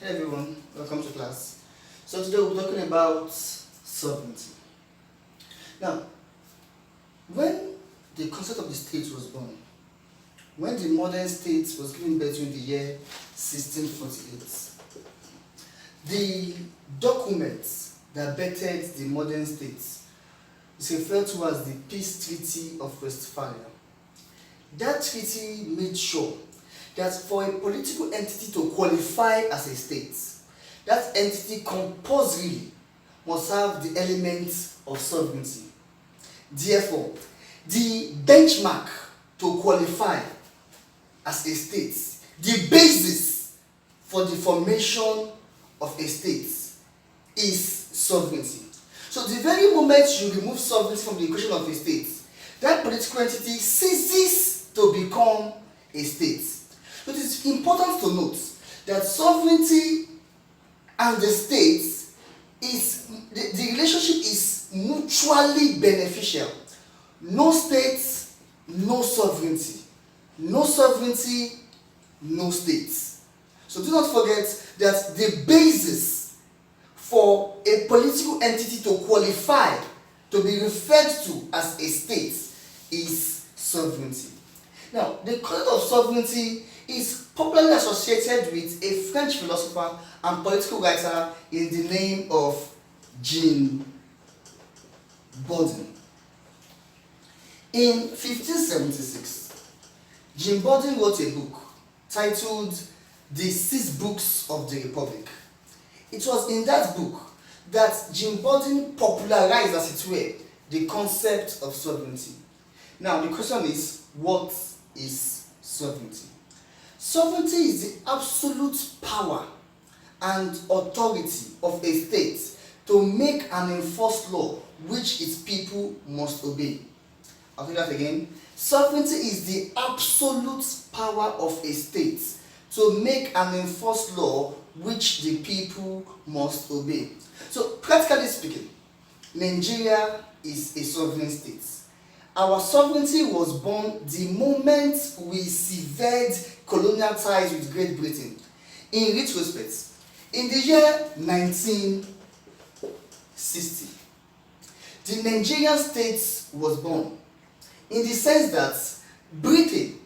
Hey everyone, welcome to class. So today we're talking about sovereignty. Now, when the concept of the state was born, when the modern state was given birth in the year 1648, the documents that bettered the modern state is referred to as the Peace Treaty of Westphalia. That treaty made sure that for a political entity to qualify as a state, that entity compulsorily must have the elements of sovereignty. Therefore, the benchmark to qualify as a state, the basis for the formation of a state is sovereignty. So the very moment you remove sovereignty from the equation of a state, that political entity ceases to become a state. But it's important to note that sovereignty and the state is the relationship is mutually beneficial. No state, no sovereignty. No sovereignty, no state. So do not forget that the basis for a political entity to qualify to be referred to as a state is sovereignty. Now, the concept of sovereignty is popularly associated with a French philosopher and political writer in the name of JAMB. In 1576, JAMB wrote a book titled The 6 Books of the Republic. It was in that book that JAMB popularized, as it were, the concept of sovereignty. Now, the question is, what is sovereignty? Sovereignty is the absolute power and authority of a state to make and enforce law which its people must obey. I'll do that again. Sovereignty is the absolute power of a state to make and enforce law which the people must obey. So, practically speaking, Nigeria is a sovereign state. Our sovereignty was born the moment we severed colonial ties with Great Britain. In retrospect, in the year 1960, the Nigerian state was born in the sense that Britain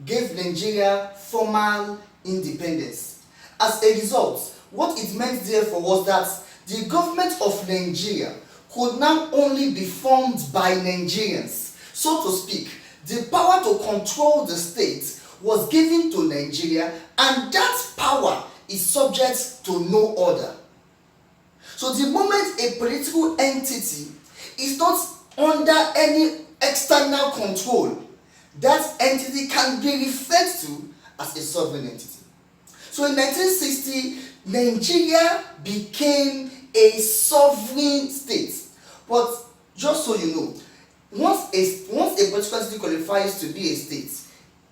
gave Nigeria formal independence. As a result, what it meant therefore was that the government of Nigeria could now only be formed by Nigerians. So to speak, the power to control the state was given to Nigeria, and that power is subject to no other. So the moment a political entity is not under any external control, that entity can be referred to as a sovereign entity. So in 1960, Nigeria became a sovereign state. But just so you know, once a political entity qualifies to be a state,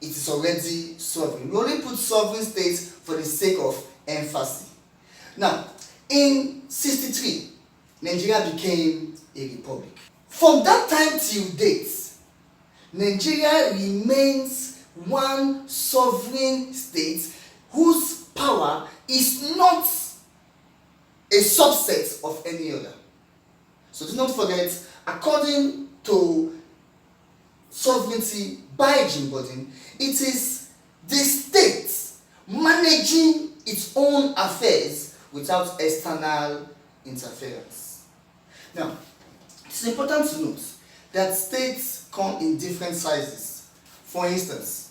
it is already sovereign. We only put sovereign states for the sake of emphasis. Now, in 1963, Nigeria became a republic. From that time till date, Nigeria remains one sovereign state whose power is not a subset of any other. So do not forget, according to sovereignty by JAMB, it is the state managing its own affairs without external interference. Now, it's important to note that states come in different sizes. For instance,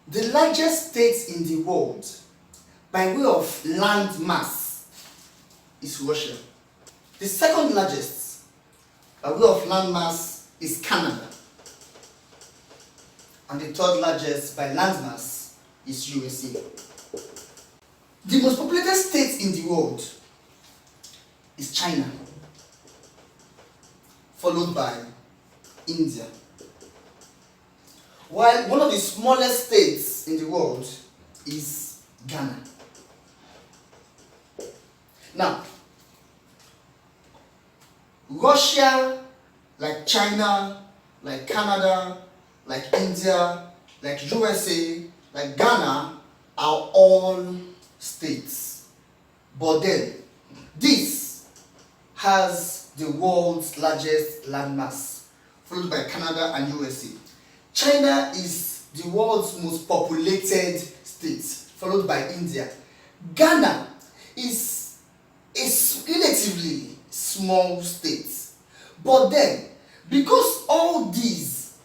the largest state in the world by way of land mass is Russia. The second largest by way of land mass is Canada. And the third largest by land mass is USA. The most populated state in the world is China, followed by India. While one of the smallest states in the world is Ghana. Now, Russia, like China, like Canada, like India, like USA, like Ghana, are all states. But then, this has the world's largest landmass, followed by Canada and USA. China is the world's most populated state, followed by India. Ghana is a relatively small state. But then, because all these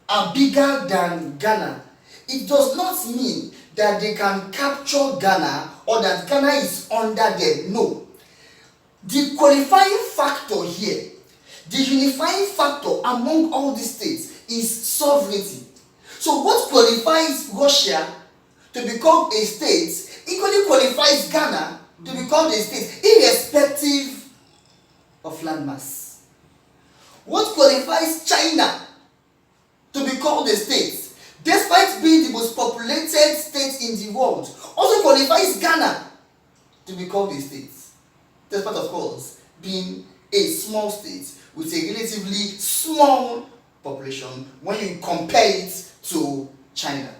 are bigger than Ghana, it does not mean that they can capture Ghana or that Ghana is under them. No. The qualifying factor here, the unifying factor among all these states is sovereignty. So what qualifies Russia to become a state equally qualifies Ghana to become a state, irrespective of landmass. What qualifies China to become a state, despite being the most populated state in the world, also qualifies Ghana to become a state, despite of course being a small state with a relatively small population when you compare it to China.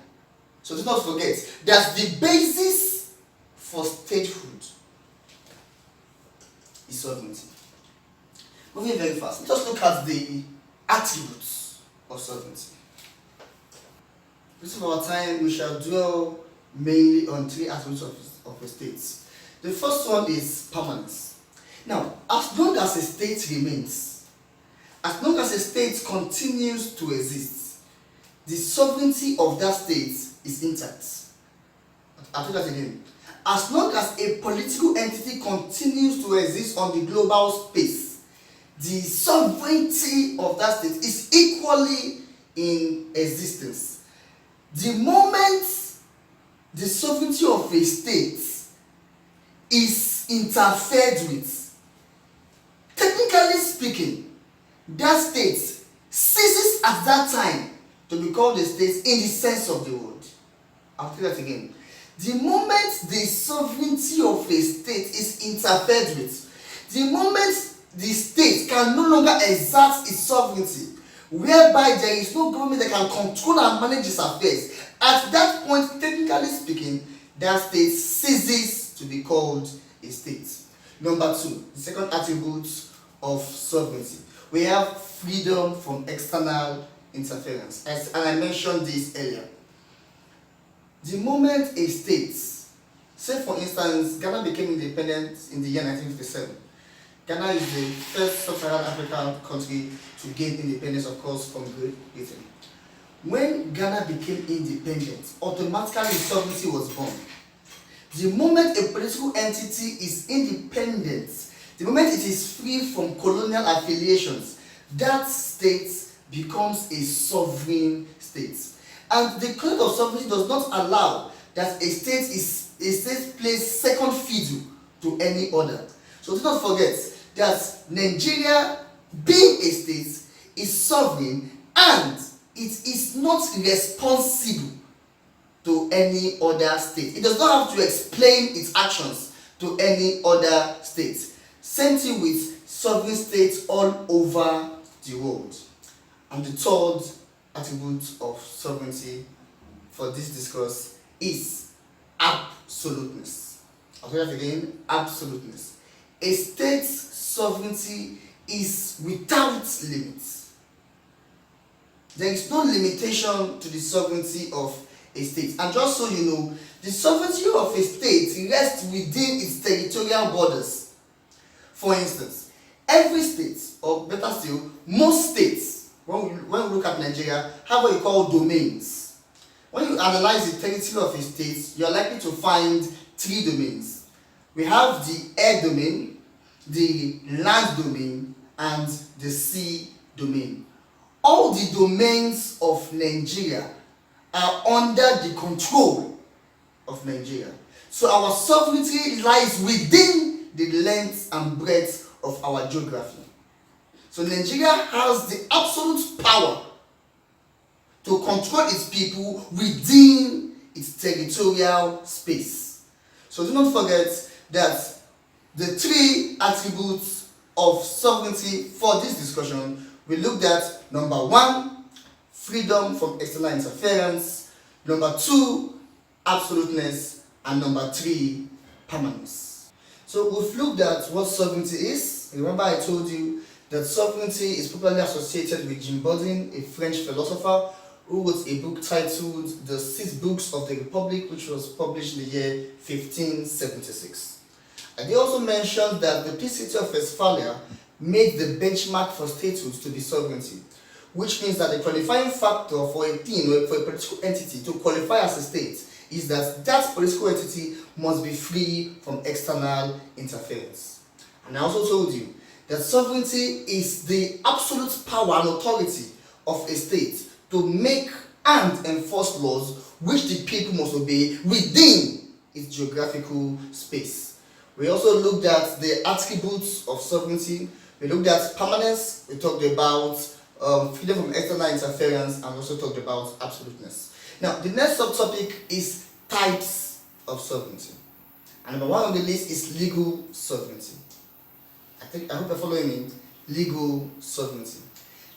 So do not forget, that's the basis for statehood is sovereignty. Moving very fast, just look at the attributes of sovereignty. This is our time, we shall dwell mainly on three attributes of a state. The first one is permanence. Now, as long as a state remains, as long as a state continues to exist, the sovereignty of that state is intact. I'll do that again. As long as a political entity continues to exist on the global space, the sovereignty of that state is equally in existence. The moment the sovereignty of a state is interfered with, technically speaking, that state ceases at that time to become the state in the sense of the word. I'll say that again. The moment the sovereignty of a state is interfered with, the moment the state can no longer exert its sovereignty, whereby there is no government that can control and manage its affairs, at that point, technically speaking, that state ceases to be called a state. Number two, the second attribute of sovereignty. We have freedom from external interference. And I mentioned this earlier. The moment a state, say for instance, Ghana became independent in the year 1957. Ghana is the first sub-Saharan African country to gain independence, of course, from Great Britain. When Ghana became independent, automatically sovereignty was born. The moment a political entity is independent, the moment it is free from colonial affiliations, that state becomes a sovereign state. And the concept of sovereignty does not allow that a state plays second fiddle to any other. So do not forget that Nigeria, being a state, is sovereign and it is not responsible to any other state. It does not have to explain its actions to any other state. Same thing with sovereign states all over the world. And the third attribute of sovereignty for this discourse is absoluteness. I'll say that again, absoluteness. A state's sovereignty is without limits. There is no limitation to the sovereignty of a state. And just so you know, the sovereignty of a state rests within its territorial borders. For instance, every state, or better still, most states, when we look at Nigeria, have what you call domains. When you analyze the territory of a state, you are likely to find three domains. We have the air domain, the land domain, and the sea domain. All the domains of Nigeria are under the control of Nigeria. So our sovereignty lies within the length and breadth of our geography. So Nigeria has the absolute power to control its people within its territorial space. So do not forget that the three attributes of sovereignty for this discussion, we looked at number one, freedom from external interference, number two, absoluteness, and number three, permanence. So we've looked at what sovereignty is. Remember I told you that sovereignty is popularly associated with Jean Bodin, a French philosopher who wrote a book titled The Six Books of the Republic, which was published in the year 1576. And they also mentioned that the Peace Treaty of Westphalia made the benchmark for statehood to be sovereignty, which means that the qualifying factor for a thing or for a political entity to qualify as a state is that that political entity must be free from external interference. And I also told you that sovereignty is the absolute power and authority of a state to make and enforce laws which the people must obey within its geographical space. We also looked at the attributes of sovereignty. We looked at permanence. We talked about freedom from external interference, and also talked about absoluteness. Now, the next subtopic is types of sovereignty. And number one on the list is legal sovereignty. I hope you're following me. Legal sovereignty.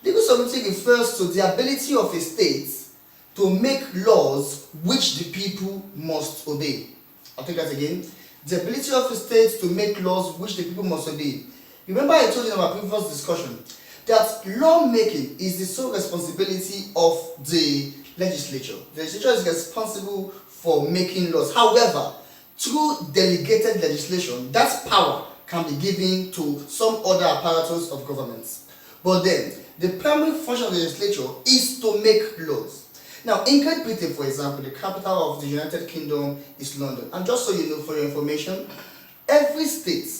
Legal sovereignty refers to the ability of a state to make laws which the people must obey. I'll take that again. The ability of a state to make laws which the people must obey. Remember I told you in our previous discussion that lawmaking is the sole responsibility of the legislature. The legislature is responsible for making laws. However, through delegated legislation, that power can be given to some other apparatus of government. But then, the primary function of the legislature is to make laws. Now, in Great Britain, for example, the capital of the United Kingdom is London. And just so you know, for your information, every state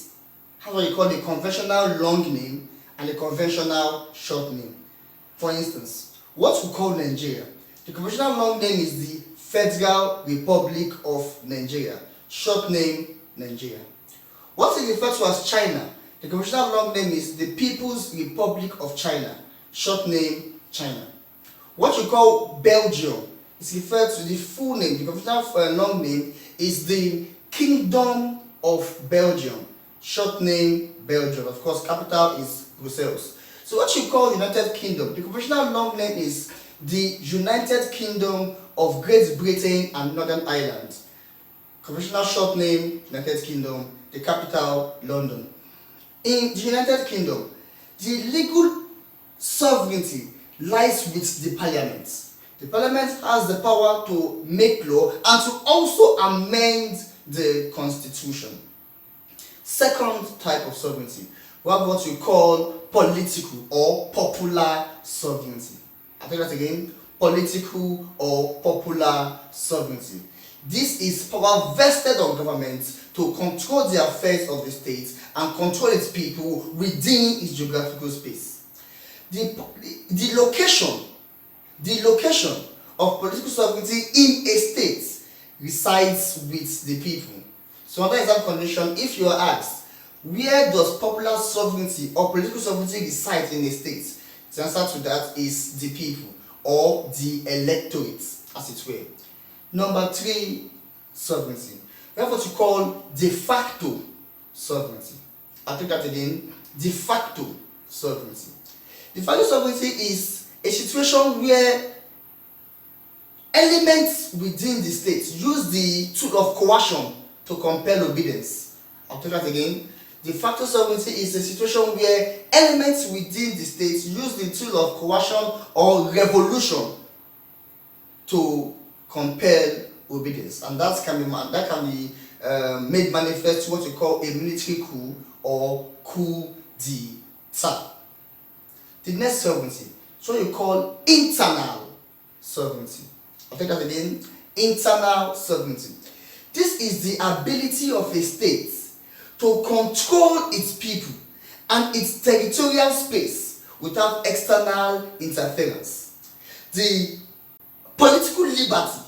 has what you call a conventional long name and a conventional short name. For instance, what we call Nigeria, the conventional long name is the Federal Republic of Nigeria, short name Nigeria. What is referred to as China, the conventional long name is the People's Republic of China, short name China. What you call Belgium is referred to the full name, the conventional long name is the Kingdom of Belgium, short name Belgium. Of course, capital is Brussels. So what you call United Kingdom, the conventional long name is the United Kingdom of Great Britain and Northern Ireland. Conventional short name, United Kingdom, the capital, London. In the United Kingdom, the legal sovereignty lies with the Parliament. The Parliament has the power to make law and to also amend the Constitution. Second type of sovereignty, we have what we call political or popular sovereignty. I'll take that again, political or popular sovereignty. This is power vested on government to control the affairs of the state and control its people within its geographical space. The location of political sovereignty in a state resides with the people. So under exam condition, if you are asked, where does popular sovereignty or political sovereignty reside in a state? The answer to that is the people or the electorate, as it were. Number three, sovereignty. We have what you call de facto sovereignty. I'll take that again. De facto sovereignty. De facto sovereignty is a situation where elements within the state use the tool of coercion to compel obedience. I'll take that again. De facto sovereignty is a situation where elements within the state use the tool of coercion or revolution to compel obedience, and that can be made manifest to what we call a military coup or coup d'etat. The next sovereignty is what you call internal sovereignty. I'll take that again. Internal sovereignty. This is the ability of a state to control its people and its territorial space without external interference. The political liberty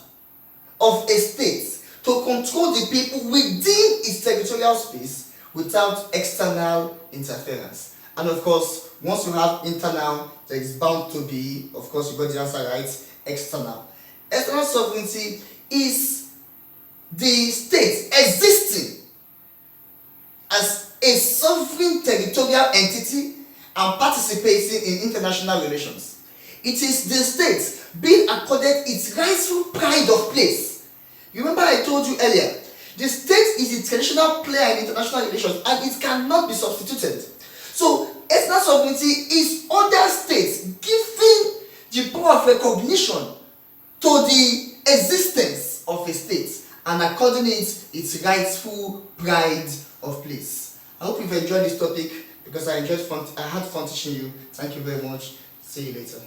of a state to control the people within its territorial space without external interference. And of course, once you have internal, there is bound to be, of course, you got the answer right, external. External sovereignty is the state existing as a sovereign territorial entity and participating in international relations. It is the state being accorded its rightful pride of place. You remember I told you earlier The state is a traditional player in international relations and it cannot be substituted. So ethnic sovereignty is other states giving the power of recognition to the existence of a state and according its rightful pride of place. I hope you've enjoyed this topic because I had fun teaching you. Thank you very much. See you later.